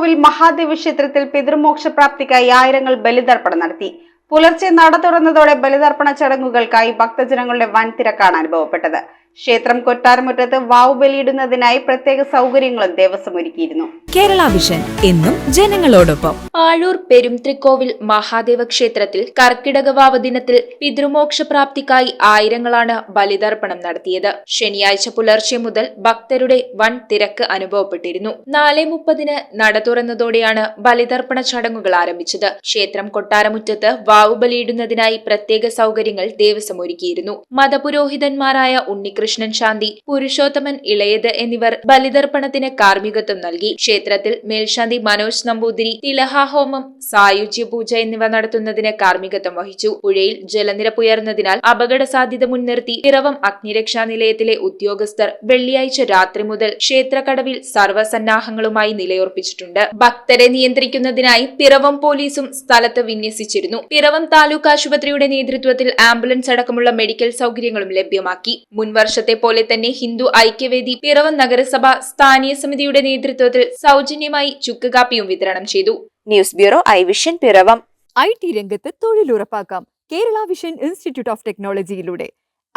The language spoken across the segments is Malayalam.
തൃക്കോവിൽ മഹാദേവ ക്ഷേത്രത്തിൽ പിതൃമോക്ഷപ്രാപ്തിക്കായി ആയിരങ്ങൾ ബലിതർപ്പണം നടത്തി. പുലർച്ചെ നട തുറന്നതോടെ ബലിതർപ്പണ ചടങ്ങുകൾക്കായി ഭക്തജനങ്ങളുടെ വൻ തിരക്കാണ് അനുഭവപ്പെട്ടത്. ക്ഷേത്രം കൊട്ടാരമുറ്റത്ത് വാവ് ബലിയിടുന്നതിനായി പ്രത്യേക സൗകര്യങ്ങളും ദേവസ്വം ഒരുക്കിയിരുന്നു. കേരള വിഷൻ എന്നും ജനങ്ങളോടൊപ്പം. ആഴൂർ പെരുംത്രിക്കോവിൽ മഹാദേവ ക്ഷേത്രത്തിൽ കർക്കിടക വാവ് ദിനത്തിൽ പിതൃമോക്ഷപ്രാപ്തിക്കായി ആയിരങ്ങളാണ് ബലിതർപ്പണം നടത്തിയത്. ശനിയാഴ്ച പുലർച്ചെ മുതൽ ഭക്തരുടെ വൻ തിരക്ക് അനുഭവപ്പെട്ടിരുന്നു. 4:30 നട തുറന്നതോടെയാണ് ബലിതർപ്പണ ചടങ്ങുകൾ ആരംഭിച്ചത്. ക്ഷേത്രം കൊട്ടാരമുറ്റത്ത് വാവ് ബലിയിടുന്നതിനായി പ്രത്യേക സൗകര്യങ്ങൾ ദേവസ്വം ഒരുക്കിയിരുന്നു. മതപുരോഹിതന്മാരായ ഉണ്ണികൃഷ്ണൻ ശാന്തി, പുരുഷോത്തമൻ ഇളയത് എന്നിവർ ബലിതർപ്പണത്തിന് കാർമ്മികത്വം നൽകി. ക്ഷേത്രത്തിൽ മേൽശാന്തി മനോജ് നമ്പൂതിരി തിലഹാഹോമം, സായുജ്യ പൂജ എന്നിവ നടത്തുന്നതിന് കാർമ്മികത്വം വഹിച്ചു. പുഴയിൽ ജലനിരപ്പ് ഉയർന്നതിനാൽ അപകട സാധ്യത മുൻനിർത്തി പിറവം അഗ്നിരക്ഷാ നിലയത്തിലെ ഉദ്യോഗസ്ഥർ വെള്ളിയാഴ്ച രാത്രി മുതൽ ക്ഷേത്രക്കടവിൽ സർവ്വസന്നാഹങ്ങളുമായി നിലയുറപ്പിച്ചിട്ടുണ്ട്. ഭക്തരെ നിയന്ത്രിക്കുന്നതിനായി പിറവം പോലീസും സ്ഥലത്ത് വിന്യസിച്ചിരുന്നു. പിറവം താലൂക്ക് ആശുപത്രിയുടെ നേതൃത്വത്തിൽ ആംബുലൻസ് അടക്കമുള്ള മെഡിക്കൽ സൗകര്യങ്ങളും ലഭ്യമാക്കി. മുൻവർഷത്തെ പോലെ തന്നെ ഹിന്ദു ഐക്യവേദി പിറവം നഗരസഭ സ്ഥാനീയ സമിതിയുടെ നേതൃത്വത്തിൽ സൗജന്യമായി ചുക്ക് കാപ്പിയും വിതരണം ചെയ്തു. News bureau I vision Piravom. IT രംഗത്ത് തൊഴിലുറപ്പാക്കാം കേരള വിഷൻ ഇൻസ്റ്റിറ്റ്യൂട്ട് ഓഫ് ടെക്നോളജിയിലൂടെ.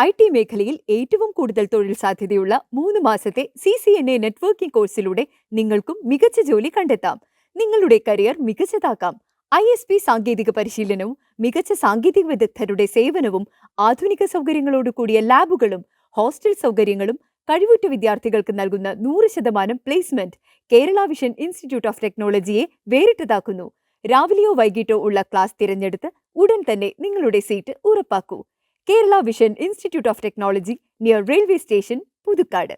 IT മേഖലയിൽ ഏറ്റവും കൂടുതൽ തൊഴിൽ സാധ്യതയുള്ള 3 മാസത്തെ CCNA നെറ്റ്വർക്കിംഗ് കോഴ്സിലൂടെ നിങ്ങൾക്കും മികച്ച ജോലി കണ്ടെത്താം. നിങ്ങളുടെ കരിയർ മികച്ചതാക്കാം. ISP സാങ്കേതിക പരിശീലനവും മികച്ച സാങ്കേതിക വിദഗ്ധരുടെ സേവനവും ആധുനിക സൗകര്യങ്ങളോടുകൂടിയ ലാബുകളും ഹോസ്റ്റൽ സൗകര്യങ്ങളും കഴിവുറ്റ വിദ്യാർത്ഥികൾക്ക് നൽകുന്ന 100% placement Kerala vision institute of ടെക്നോളജിയെ വേറിട്ടതാക്കുന്നു. രാവിലെയോ വൈകിട്ടോ ഉള്ള ക്ലാസ് തിരഞ്ഞെടുത്ത് ഉടൻ തന്നെ നിങ്ങളുടെ സീറ്റ് ഉറപ്പാക്കൂ. Kerala vision institute of technology, near railway station, Puthukkad.